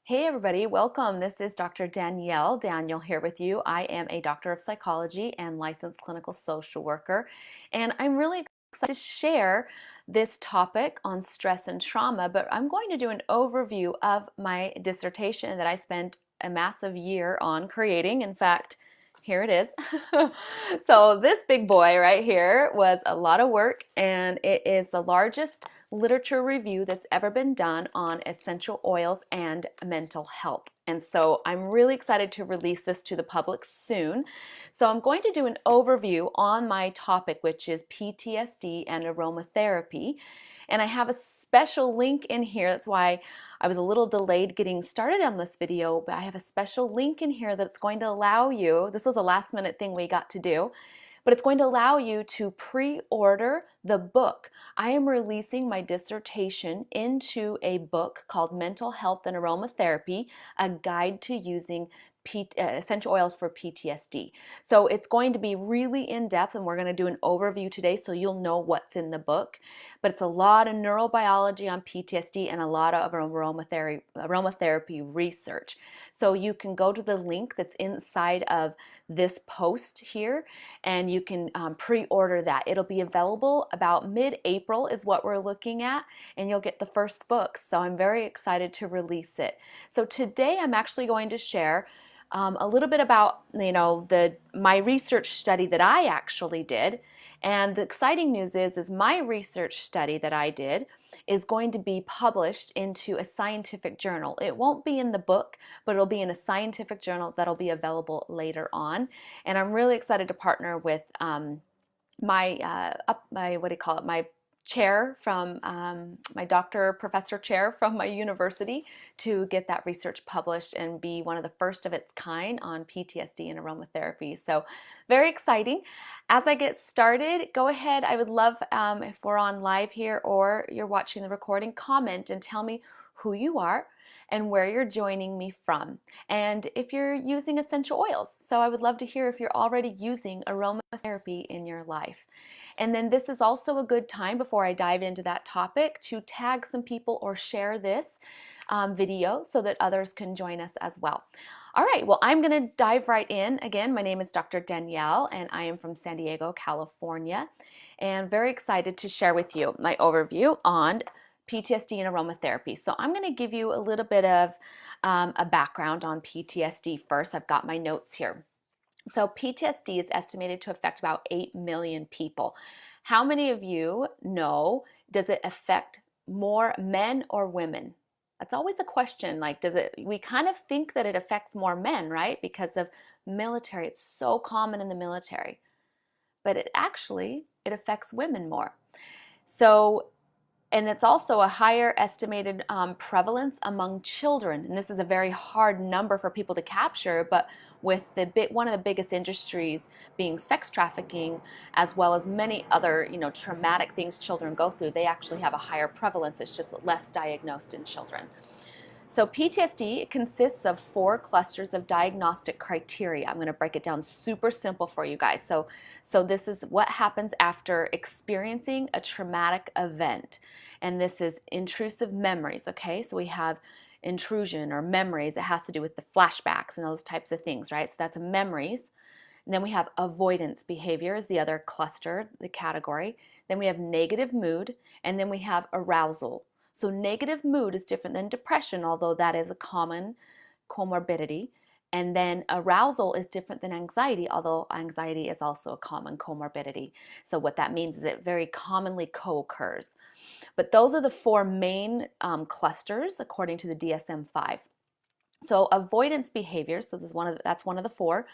Hey everybody, welcome. This is Dr. Danielle Daniel here with you. I am a doctor of psychology and licensed clinical social worker, and I'm really excited to share this topic on stress and trauma, but I'm going to do an overview of my dissertation that I spent a massive year on creating. In fact, here it is. So this big boy right here was a lot of work, and it is the largest literature review that's ever been done on essential oils and mental health. And so I'm really excited to release this to the public soon. So I'm going to do an overview on my topic, which is PTSD and aromatherapy. And I have a special link in here. That's why I was a little delayed getting started on this video, but I have a special link in here that's going to allow you, this was a last minute thing we got to do, but it's going to allow you to pre-order the book. I am releasing my dissertation into a book called Mental Health and Aromatherapy, a guide to using essential oils for PTSD. So it's going to be really in-depth, and we're going to do an overview today so you'll know what's in the book. But it's a lot of neurobiology on PTSD and a lot of aromatherapy research. So you can go to the link that's inside of this post here, and you can pre-order that. It'll be available about mid-April is what we're looking at, and you'll get the first book. So I'm very excited to release it. So today I'm actually going to share a little bit about my research study that I actually did. And the exciting news is my research study that I did is going to be published into a scientific journal. It won't be in the book, but it'll be in a scientific journal that'll be available later on. And I'm really excited to partner with my chair from my professor chair from my university to get that research published and be one of the first of its kind on PTSD and aromatherapy. So very exciting. As I get started, go ahead. I would love if we're on live here or you're watching the recording, comment and tell me who you are and where you're joining me from, and if you're using essential oils. So I would love to hear if you're already using aromatherapy in your life. And then this is also a good time, before I dive into that topic, to tag some people or share this video so that others can join us as well. All right, well, I'm going to dive right in. Again, my name is Dr. Danielle, and I am from San Diego, California, and very excited to share with you my overview on PTSD and aromatherapy. So I'm going to give you a little bit of a background on PTSD first. I've got my notes here. So PTSD is estimated to affect about 8 million people. How many of you know, does it affect more men or women? That's always a question. Like, we kind of think that it affects more men, right? Because of military, it's so common in the military. But it affects women more. So, and it's also a higher estimated prevalence among children. And this is a very hard number for people to capture, but with one of the biggest industries being sex trafficking, as well as many other traumatic things children go through, they actually have a higher prevalence. It's just less diagnosed in children. So PTSD consists of 4 clusters of diagnostic criteria. I'm going to break it down super simple for you guys. So this is what happens after experiencing a traumatic event. And this is intrusive memories, okay? So we have intrusion or memories. It has to do with the flashbacks and those types of things, right? So that's memories. And then we have avoidance behavior is the other cluster, the category. Then we have negative mood, and then we have arousal. So negative mood is different than depression, although that is a common comorbidity. And then arousal is different than anxiety, although anxiety is also a common comorbidity. So what that means is it very commonly co-occurs. But those are the 4 main clusters according to the DSM-5. So avoidance behaviors, so that's one of the 4,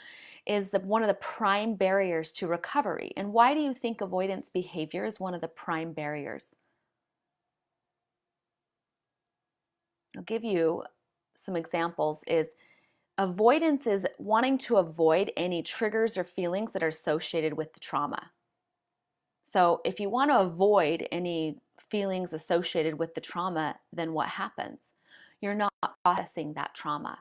is one of the prime barriers to recovery. And why do you think avoidance behavior is one of the prime barriers? I'll give you some examples. Avoidance is wanting to avoid any triggers or feelings that are associated with the trauma. So if you want to avoid any feelings associated with the trauma, then what happens? You're not processing that trauma.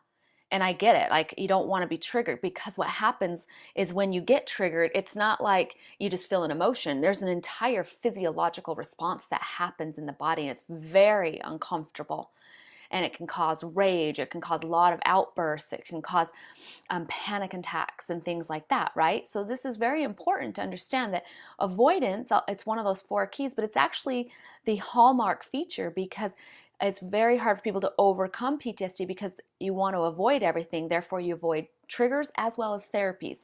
And I get it, like you don't want to be triggered, because what happens is when you get triggered, it's not like you just feel an emotion. There's an entire physiological response that happens in the body, and it's very uncomfortable. and it can cause rage, it can cause a lot of outbursts, it can cause panic attacks and things like that, right? So this is very important to understand that avoidance, it's one of those 4 keys, but it's actually the hallmark feature, because it's very hard for people to overcome PTSD because you want to avoid everything. Therefore, you avoid triggers as well as therapies.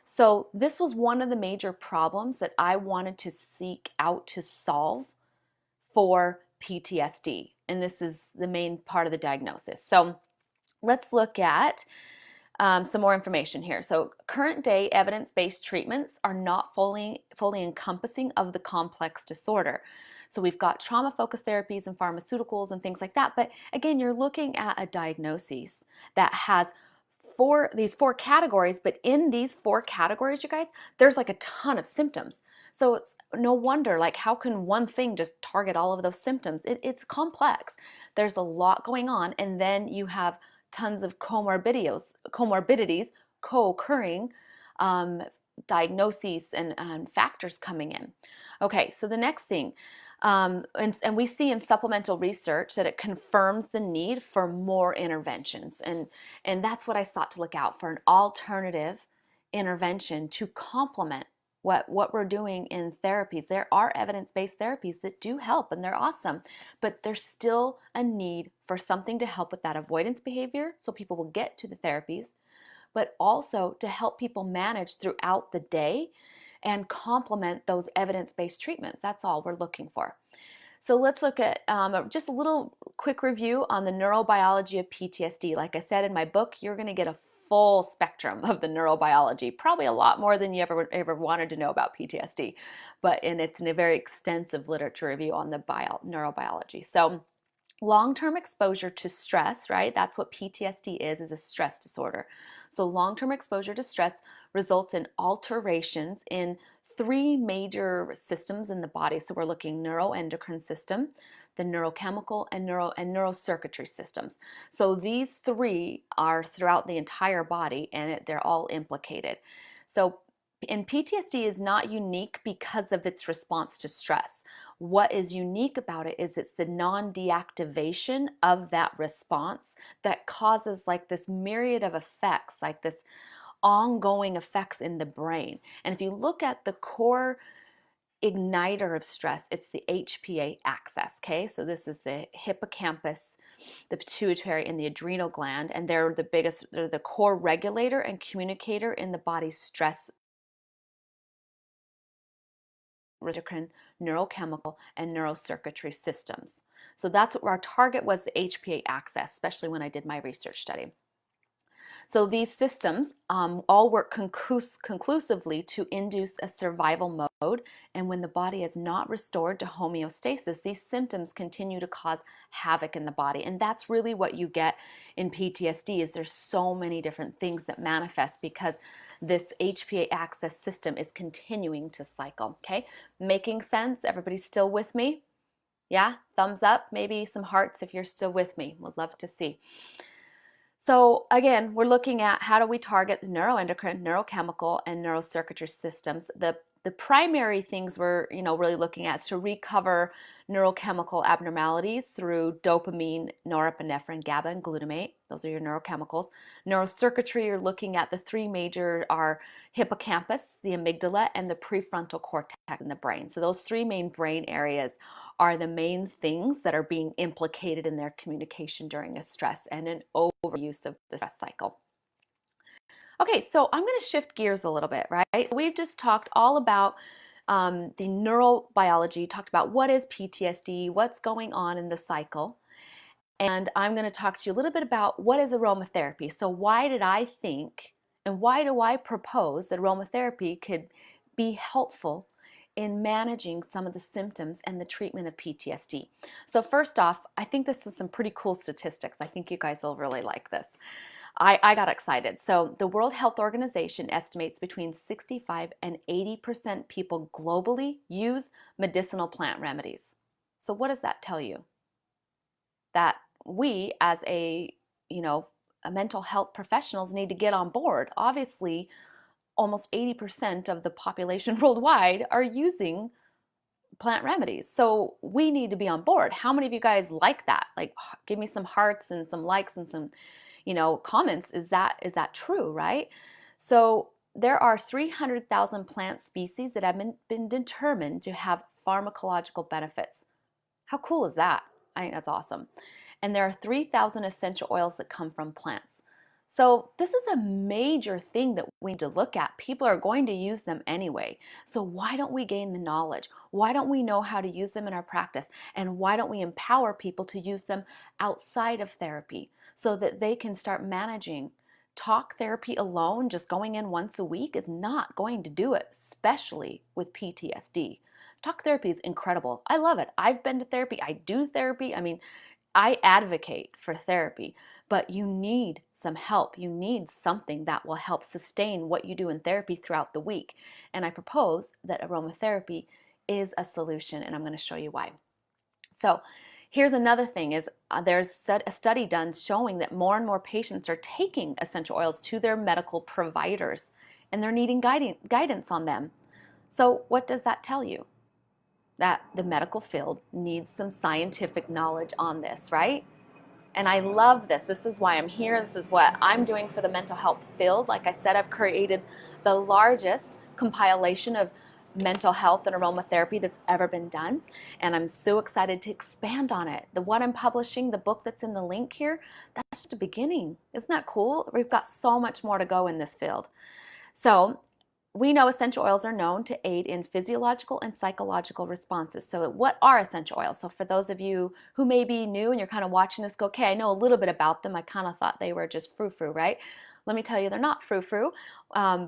So this was one of the major problems that I wanted to seek out to solve for PTSD. And this is the main part of the diagnosis. So let's look at some more information here. So current day evidence-based treatments are not fully encompassing of the complex disorder. So we've got trauma-focused therapies and pharmaceuticals and things like that. But again, you're looking at a diagnosis that has these four categories, but in these 4 categories, you guys, there's like a ton of symptoms. So it's no wonder, like, how can one thing just target all of those symptoms? It's complex. There's a lot going on, and then you have tons of comorbidities co-occurring, diagnoses and factors coming in. Okay, so the next thing, and we see in supplemental research that it confirms the need for more interventions, and that's what I sought to look out for, an alternative intervention to complement what we're doing in therapies. There are evidence-based therapies that do help, and they're awesome, but there's still a need for something to help with that avoidance behavior so people will get to the therapies, but also to help people manage throughout the day and complement those evidence-based treatments. That's all we're looking for. So let's look at just a little quick review on the neurobiology of PTSD. Like I said in my book, you're going to get a full spectrum of the neurobiology, probably a lot more than you ever wanted to know about PTSD, and it's in a very extensive literature review on the neurobiology. So long-term exposure to stress, right? That's what PTSD is a stress disorder. So long-term exposure to stress results in alterations in 3 major systems in the body. So we're looking neuroendocrine system, the neurochemical, and neurocircuitry systems. So these 3 are throughout the entire body, and they're all implicated. So and PTSD is not unique because of its response to stress. What is unique about it is it's the non-deactivation of that response that causes like this myriad of effects, like this ongoing effects in the brain. And if you look at the core igniter of stress, it's the HPA axis, okay? So this is the hippocampus, the pituitary, and the adrenal gland, and they're the core regulator and communicator in the body's stress, endocrine, neurochemical, and neurocircuitry systems. So that's what our target was, the HPA axis, especially when I did my research study. So these systems all work conclusively to induce a survival mode, and when the body is not restored to homeostasis, these symptoms continue to cause havoc in the body. And that's really what you get in PTSD, is there's so many different things that manifest because this HPA axis system is continuing to cycle, okay? Making sense? Everybody still with me? Yeah? Thumbs up, maybe some hearts if you're still with me. Would love to see. So again, we're looking at how do we target the neuroendocrine, neurochemical, and neurocircuitry systems. The primary things we're really looking at is to recover neurochemical abnormalities through dopamine, norepinephrine, GABA, and glutamate. Those are your neurochemicals. Neurocircuitry, you're looking at the 3 major are hippocampus, the amygdala, and the prefrontal cortex in the brain. So those 3 main brain areas are the main things that are being implicated in their communication during a stress and an overuse of the stress cycle. Okay, so I'm going to shift gears a little bit, right? So we've just talked all about the neurobiology, talked about what is PTSD, what's going on in the cycle, and I'm going to talk to you a little bit about what is aromatherapy. So why did I think, and why do I propose that aromatherapy could be helpful in managing some of the symptoms and the treatment of PTSD? So first off, I think this is some pretty cool statistics. I think you guys will really like this. I got excited. So the World Health Organization estimates between 65 and 80% people globally use medicinal plant remedies. So what does that tell you? That we as a mental health professionals need to get on board. Obviously, almost 80% of the population worldwide are using plant remedies. So we need to be on board. How many of you guys like that? Like, give me some hearts and some likes and some, comments. Is that true, right? So there are 300,000 plant species that have been determined to have pharmacological benefits. How cool is that? I think that's awesome. And there are 3,000 essential oils that come from plants. So this is a major thing that we need to look at. People are going to use them anyway. So why don't we gain the knowledge? Why don't we know how to use them in our practice? And why don't we empower people to use them outside of therapy so that they can start managing? Talk therapy alone, just going in once a week, is not going to do it, especially with PTSD. Talk therapy is incredible. I love it. I've been to therapy. I do therapy. I mean, I advocate for therapy, but you need some help. You need something that will help sustain what you do in therapy throughout the week. And I propose that aromatherapy is a solution, and I'm going to show you why. So here's another thing is there's a study done showing that more and more patients are taking essential oils to their medical providers, and they're needing guidance on them. So what does that tell you? That the medical field needs some scientific knowledge on this, right? And I love this. This is why I'm here. This is what I'm doing for the mental health field. Like I said, I've created the largest compilation of mental health and aromatherapy that's ever been done. And I'm so excited to expand on it. The one I'm publishing, the book that's in the link here, that's just a beginning. Isn't that cool? We've got so much more to go in this field. So we know essential oils are known to aid in physiological and psychological responses. So what are essential oils? So for those of you who may be new and you're kind of watching this, go, okay, I know a little bit about them. I kind of thought they were just frou-frou, right? Let me tell you, they're not frou-frou.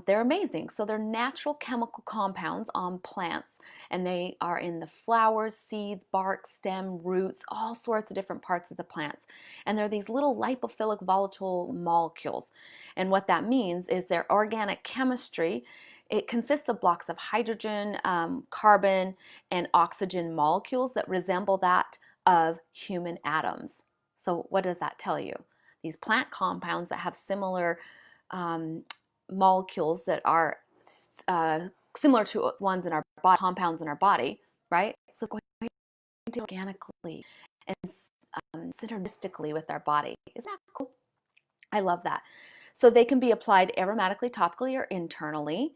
They're amazing. So they're natural chemical compounds on plants, and they are in the flowers, seeds, bark, stem, roots, all sorts of different parts of the plants. And they're these little lipophilic volatile molecules. And what that means is their organic chemistry. It consists of blocks of hydrogen, carbon, and oxygen molecules that resemble that of human atoms. So what does that tell you? These plant compounds that have similar molecules that are similar to ones in our body, compounds in our body, right? So going to organically and synergistically with our body. Isn't that cool? I love that. So they can be applied aromatically, topically, or internally.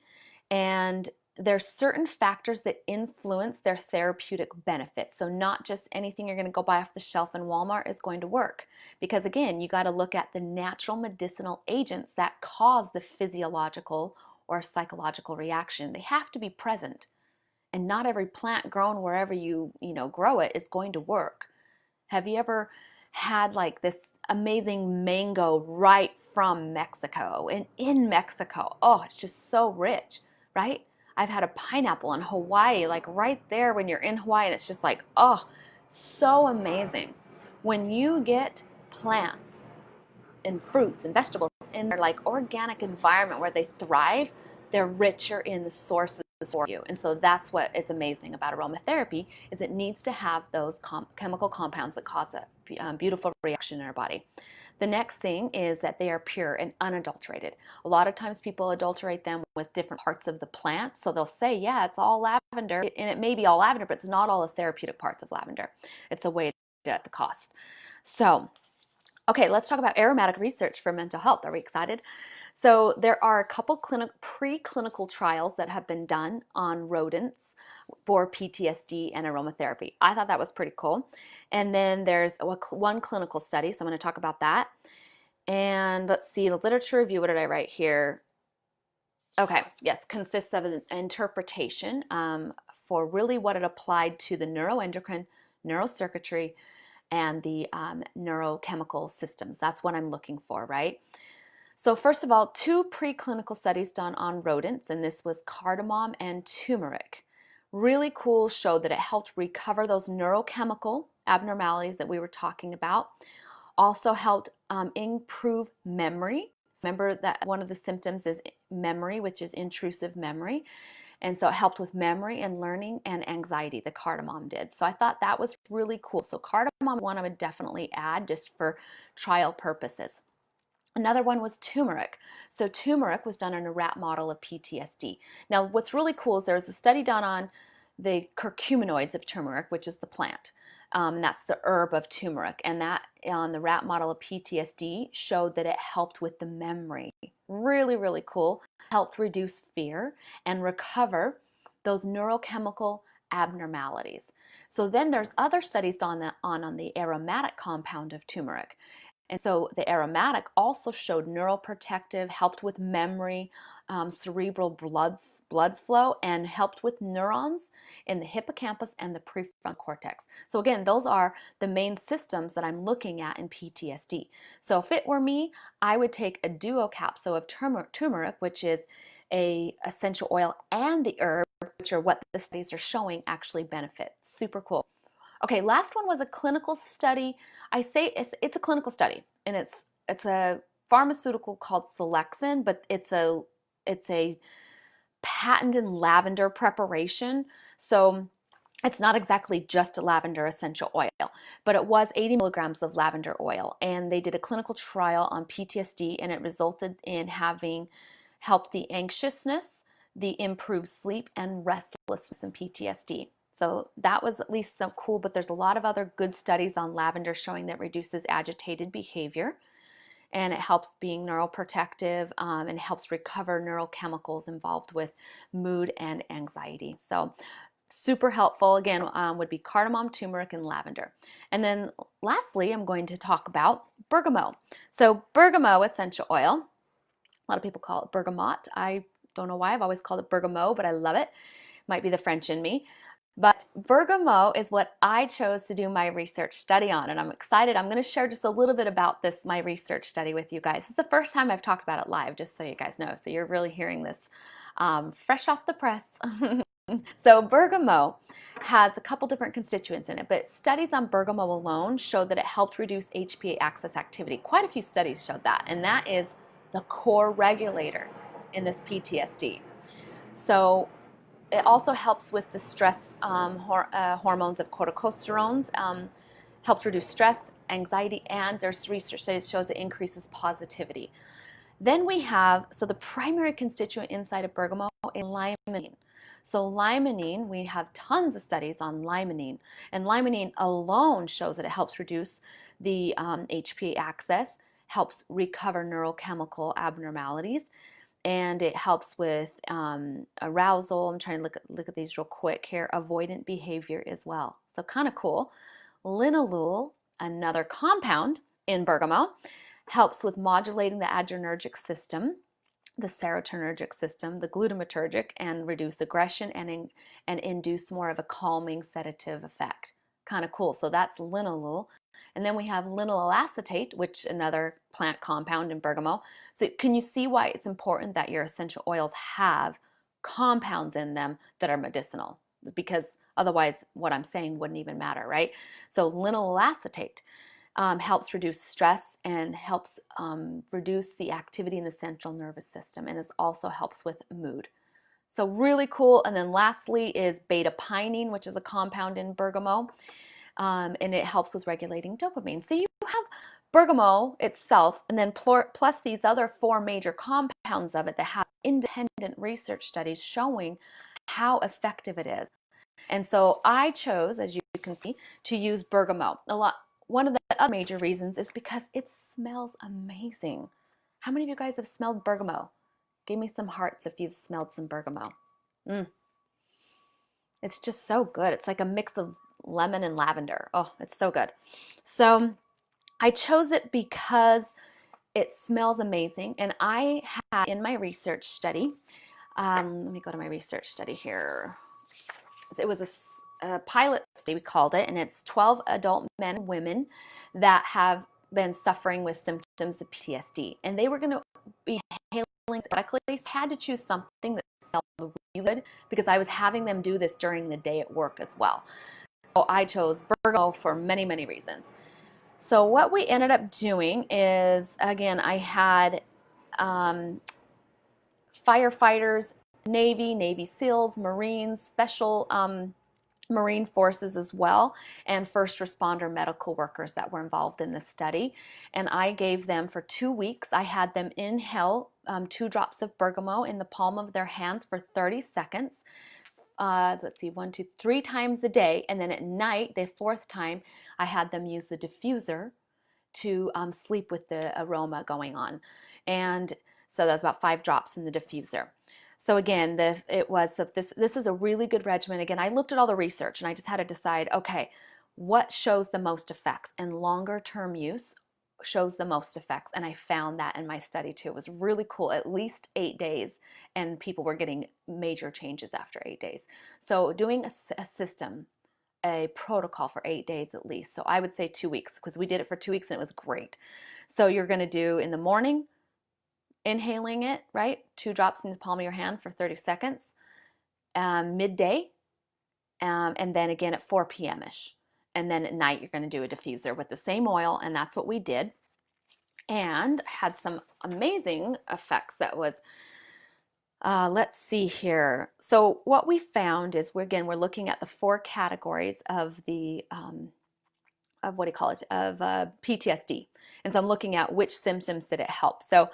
And there's certain factors that influence their therapeutic benefits. So not just anything you're going to go buy off the shelf in Walmart is going to work. Because again, you got to look at the natural medicinal agents that cause the physiological or psychological reaction. They have to be present. And not every plant grown wherever you grow it is going to work. Have you ever had like this amazing mango right from Mexico and in Mexico? Oh, it's just so rich, right? I've had a pineapple in Hawaii, like right there when you're in Hawaii, and it's just like, oh, so amazing. When you get plants and fruits and vegetables in their like organic environment where they thrive, they're richer in the sources for you. And so that's what is amazing about aromatherapy, is it needs to have those chemical compounds that cause a beautiful reaction in our body. The next thing is that they are pure and unadulterated. A lot of times people adulterate them with different parts of the plant. So they'll say, yeah, it's all lavender, and it may be all lavender, but it's not all the therapeutic parts of lavender. It's a way to get the cost. So, okay, let's talk about aromatic research for mental health. Are we excited? So there are a couple preclinical trials that have been done on rodents for PTSD and aromatherapy. I thought that was pretty cool. And then there's one clinical study, so I'm going to talk about that. And let's see, the literature review, what did I write here? Okay, yes, consists of an interpretation for really what it applied to the neuroendocrine, neurocircuitry, and the neurochemical systems. That's what I'm looking for, right? So first of all, 2 preclinical studies done on rodents, and this was cardamom and turmeric. Really cool, showed that it helped recover those neurochemical abnormalities that we were talking about. Also helped improve memory. Remember that one of the symptoms is memory, which is intrusive memory. And so it helped with memory and learning and anxiety, the cardamom did. So I thought that was really cool. So cardamom, one I would definitely add just for trial purposes. Another one was turmeric. So turmeric was done on a rat model of PTSD. Now what's really cool is there was a study done on the curcuminoids of turmeric, which is the plant. And that's the herb of turmeric. And that on the rat model of PTSD showed that it helped with the memory. Really, really cool. Helped reduce fear and recover those neurochemical abnormalities. So then there's other studies on the aromatic compound of turmeric. And so the aromatic also showed neuroprotective, helped with memory, cerebral blood flow, and helped with neurons in the hippocampus and the prefrontal cortex. So again, those are the main systems that I'm looking at in PTSD. So if it were me, I would take a duo capsule of turmeric, which is a essential oil, and the herb, which are what the studies are showing actually benefit. Super cool. Okay, last one was a clinical study. I say it's a clinical study, and it's a pharmaceutical called Selexin, but it's a patented lavender preparation. So it's not exactly just a lavender essential oil, but it was 80 milligrams of lavender oil. And they did a clinical trial on PTSD, and it resulted in having helped the anxiousness, the improved sleep, and restlessness in PTSD. So that was at least so cool, but there's a lot of other good studies on lavender showing that reduces agitated behavior, and it helps being neuroprotective, and helps recover neurochemicals involved with mood and anxiety. So super helpful, again, would be cardamom, turmeric, and lavender. And then lastly, I'm going to talk about bergamot. So bergamot essential oil, a lot of people call it bergamot. I don't know why, I've always called it bergamot, but I love it. Might be the French in me. But bergamot is what I chose to do my research study on, and I'm excited. I'm going to share just a little bit about my research study with you guys. It's the first time I've talked about it live, just so you guys know. So you're really hearing this fresh off the press. So bergamot has a couple different constituents in it, but studies on bergamot alone showed that it helped reduce HPA axis activity. Quite a few studies showed that, and that is the core regulator in this PTSD. So it also helps with the stress hormones of corticosterones, helps reduce stress, anxiety, and there's research that shows it increases positivity. Then we have, so the primary constituent inside of bergamot is limonene. So limonene, we have tons of studies on limonene, and limonene alone shows that it helps reduce the HPA axis, helps recover neurochemical abnormalities, and it helps with arousal. I'm trying to look at these real quick here. Avoidant behavior as well. So kind of cool. Linalool, another compound in bergamot, helps with modulating the adrenergic system, the serotonergic system, the glutamatergic, and reduce aggression and induce more of a calming sedative effect. Kind of cool. So that's linalool. And then we have linalool acetate, which another plant compound in bergamot. So can you see why it's important that your essential oils have compounds in them that are medicinal? Because otherwise what I'm saying wouldn't even matter, right? So linalool acetate helps reduce stress and helps reduce the activity in the central nervous system, and it also helps with mood. So really cool. And then lastly is beta-pinene, which is a compound in bergamot, and it helps with regulating dopamine. So you have bergamot itself, and then plus these other 4 major compounds of it that have independent research studies showing how effective it is. And so I chose, as you can see, to use bergamot. One of the other major reasons is because it smells amazing. How many of you guys have smelled bergamot? Give me some hearts if you've smelled some bergamot. It's just so good. It's like a mix of lemon and lavender. Oh, it's so good. So I chose it because it smells amazing, and I had in my research study, let me go to my research study here. It was a pilot study, we called it, and it's 12 adult men and women that have been suffering with symptoms of PTSD, and they were going to be inhaling radically. I had to choose something that smelled really good because I was having them do this during the day at work as well. So I chose bergamot for many, many reasons. So what we ended up doing is, again, I had firefighters, Navy SEALs, Marines, special Marine forces as well, and first responder medical workers that were involved in the study. And I gave them for 2 weeks, I had them inhale 2 drops of bergamot in the palm of their hands for 30 seconds, let's see, 3 times a day. And then at night, the fourth time, I had them use the diffuser to sleep with the aroma going on. And so that's about 5 drops in the diffuser. So again, this is a really good regimen. Again, I looked at all the research and I just had to decide, okay, what shows the most effects? And longer term use shows the most effects. And I found that in my study too. It was really cool, at least 8 days. And people were getting major changes after 8 days. So doing a system, a protocol for 8 days at least. So I would say 2 weeks, because we did it for 2 weeks and it was great. So you're going to do in the morning, inhaling it, right? 2 drops in the palm of your hand for 30 seconds, midday, and then again at 4 p.m.-ish. And then at night, you're going to do a diffuser with the same oil, and that's what we did. And had some amazing effects. That was, let's see here. So what we found is, we're looking at the 4 categories of the of what do you call it, of PTSD. And so I'm looking at which symptoms did it help. So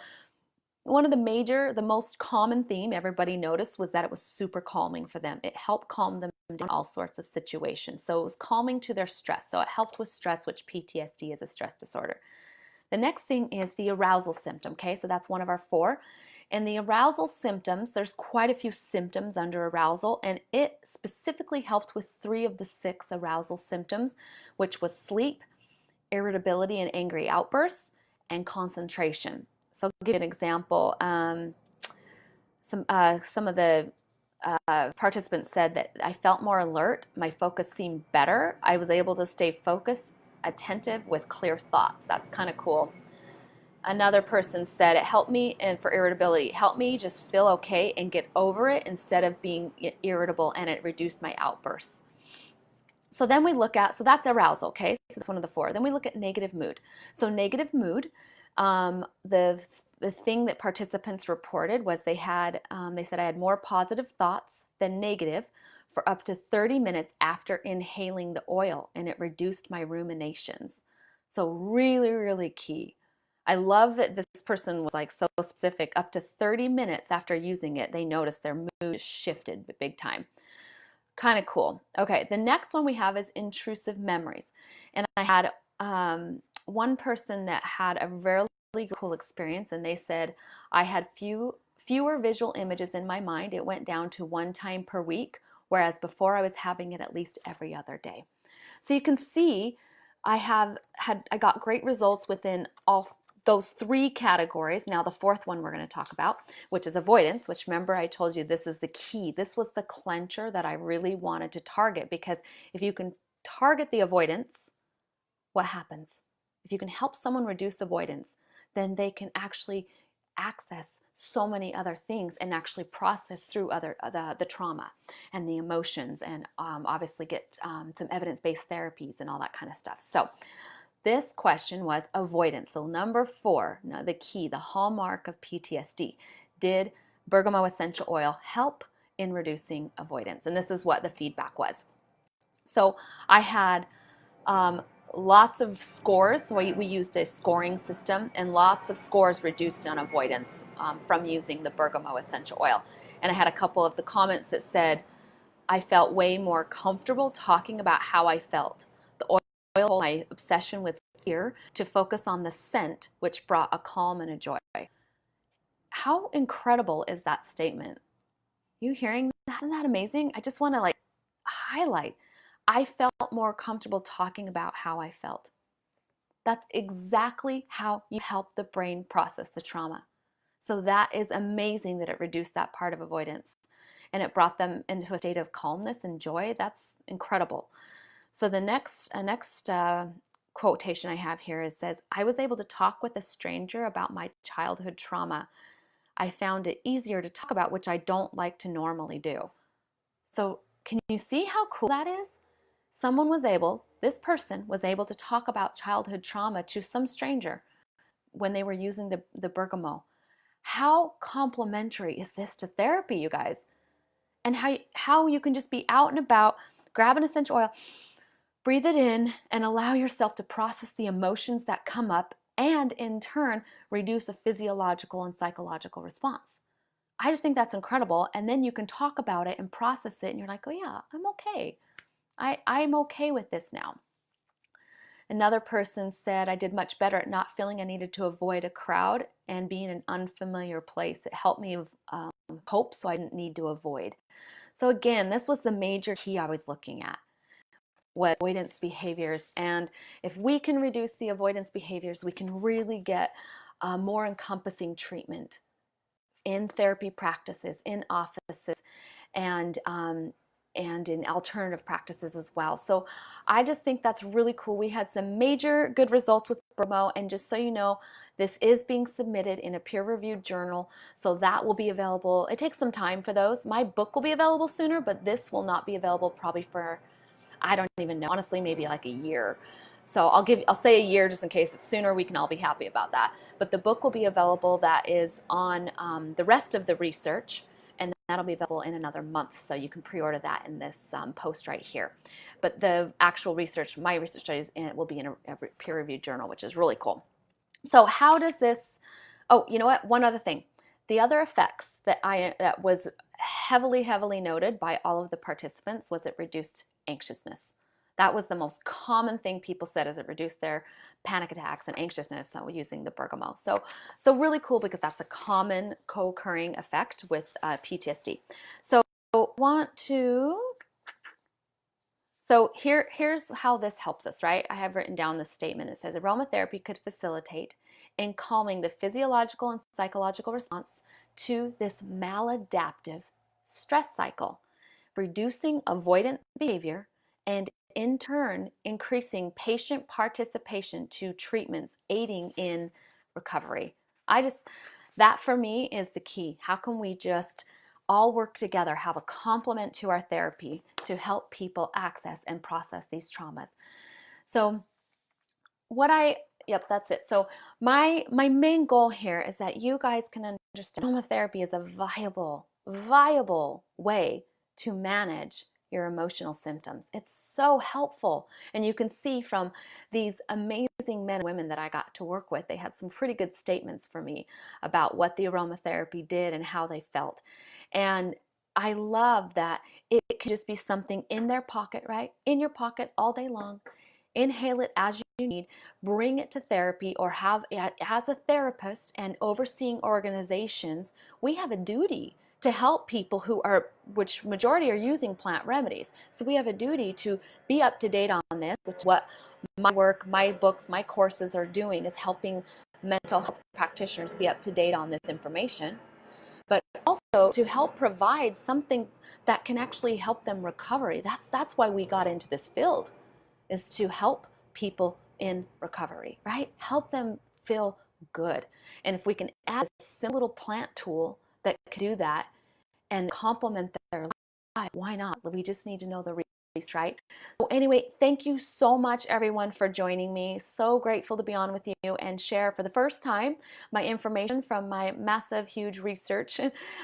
one of the most common theme everybody noticed was that it was super calming for them. It helped calm them down in all sorts of situations. So it was calming to their stress. So it helped with stress, which PTSD is a stress disorder. The next thing is the arousal symptom, okay? So that's one of our 4. And the arousal symptoms, there's quite a few symptoms under arousal, and it specifically helped with 3 of the 6 arousal symptoms, which was sleep, irritability and angry outbursts, and concentration. So I'll give you an example. Some of the participants said that I felt more alert, my focus seemed better, I was able to stay focused, attentive with clear thoughts. That's kind of cool. Another person said it helped me, and for irritability, helped me just feel okay and get over it instead of being irritable, and it reduced my outbursts. So then we look at, so that's arousal, okay? So that's one of the 4. Then we look at negative mood. So negative mood, the thing that participants reported was they said I had more positive thoughts than negative for up to 30 minutes after inhaling the oil, and it reduced my ruminations. So really, really key. I love that this person was like so specific. Up to 30 minutes after using it, they noticed their mood shifted big time. Kind of cool. Okay, the next one we have is intrusive memories. And I had one person that had a really cool experience, and they said, I had fewer visual images in my mind. It went down to 1 time per week, whereas before I was having it at least every other day. So you can see I got great results within all those 3 categories. Now the 4th one we're going to talk about, which is avoidance, which, remember I told you this is the key. This was the clencher that I really wanted to target, because if you can target the avoidance, what happens? If you can help someone reduce avoidance, then they can actually access so many other things and actually process through the trauma and the emotions, and obviously get some evidence-based therapies and all that kind of stuff. So this question was avoidance. So number 4, now the key, the hallmark of PTSD. Did bergamot essential oil help in reducing avoidance? And this is what the feedback was. So I had lots of scores. So we used a scoring system, and lots of scores reduced on avoidance from using the bergamot essential oil. And I had a couple of the comments that said, I felt way more comfortable talking about how I felt. The oil, my obsession with fear, to focus on the scent, which brought a calm and a joy. How incredible is that statement? You hearing that? Isn't that amazing? I just want to highlight. I felt more comfortable talking about how I felt. That's exactly how you help the brain process the trauma. So that is amazing that it reduced that part of avoidance, and it brought them into a state of calmness and joy. That's incredible. So the next quotation I have here says, I was able to talk with a stranger about my childhood trauma. I found it easier to talk about, which I don't like to normally do. So can you see how cool that is? This person was able to talk about childhood trauma to some stranger when they were using the bergamot. How complementary is this to therapy, you guys? And how you can just be out and about, grab an essential oil, breathe it in, and allow yourself to process the emotions that come up, and in turn reduce a physiological and psychological response. I just think that's incredible. And then you can talk about it and process it, and you're like, oh yeah, I'm okay. I'm okay with this now. Another person said, I did much better at not feeling I needed to avoid a crowd and be in an unfamiliar place. It helped me cope so I didn't need to avoid. So again, this was the major key I was looking at, was avoidance behaviors. And if we can reduce the avoidance behaviors, we can really get a more encompassing treatment in therapy practices, in offices, and in alternative practices as well. So I just think that's really cool. We had some major good results with Bromo, and just so you know, this is being submitted in a peer-reviewed journal, so that will be available. It takes some time for those. My book will be available sooner, but this will not be available probably for, I don't even know, honestly, maybe like a year. So I'll say a year just in case it's sooner. We can all be happy about that. But the book will be available. That is on the rest of the research, and that'll be available in another month. So you can pre-order that in this post right here. But the actual research, my research studies, will be in a peer-reviewed journal, which is really cool. So how does this? Oh, you know what? One other thing. The other effects that was heavily noted by all of the participants was it reduced anxiousness. That was the most common thing people said, is it reduced their panic attacks and anxiousness using the bergamot. So really cool, because that's a common co-occurring effect with PTSD. So here's how this helps us, right? I have written down this statement. It says aromatherapy could facilitate in calming the physiological and psychological response to this maladaptive stress cycle, reducing avoidant behavior, and in turn increasing patient participation to treatments, aiding in recovery. That for me is the key. How can we just all work together, have a complement to our therapy to help people access and process these traumas? So yep, that's it. So my main goal here is that you guys can understand aromatherapy is a viable way to manage your emotional symptoms. It's so helpful. And you can see from these amazing men and women that I got to work with, they had some pretty good statements for me about what the aromatherapy did and how they felt. And I love that it can just be something in their pocket, right? In your pocket all day long. Inhale it as you need, bring it to therapy, or have as a therapist and overseeing organizations, we have a duty to help people which majority are using plant remedies. So we have a duty to be up to date on this, which is what my work, my books, my courses are doing, is helping mental health practitioners be up to date on this information, but also to help provide something that can actually help them recovery. That's why we got into this field, is to help people in recovery, right? Help them feel good. And if we can add a simple little plant tool that can do that and complement their life, why not? We just need to know the research, right? So anyway, thank you so much, everyone, for joining me. So grateful to be on with you and share for the first time my information from my massive, huge research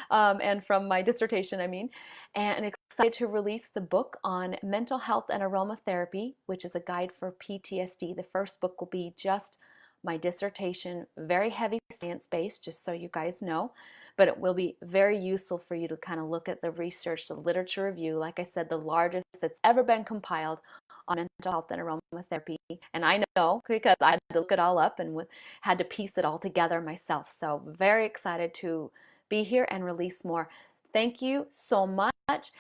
and from my dissertation, and excited to release the book on mental health and aromatherapy, which is a guide for PTSD. The first book will be just my dissertation, very heavy science-based, just so you guys know, but it will be very useful for you to kind of look at the research, the literature review, like I said, the largest that's ever been compiled on mental health and aromatherapy. And I know, because I had to look it all up and had to piece it all together myself. So very excited to be here and release more. Thank you so much.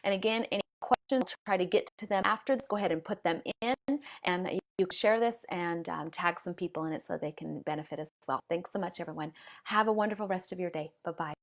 And again, any questions, I'll try to get to them after this. Go ahead and put them in, and you can share this and tag some people in it so they can benefit as well. Thanks so much, everyone. Have a wonderful rest of your day. Bye-bye.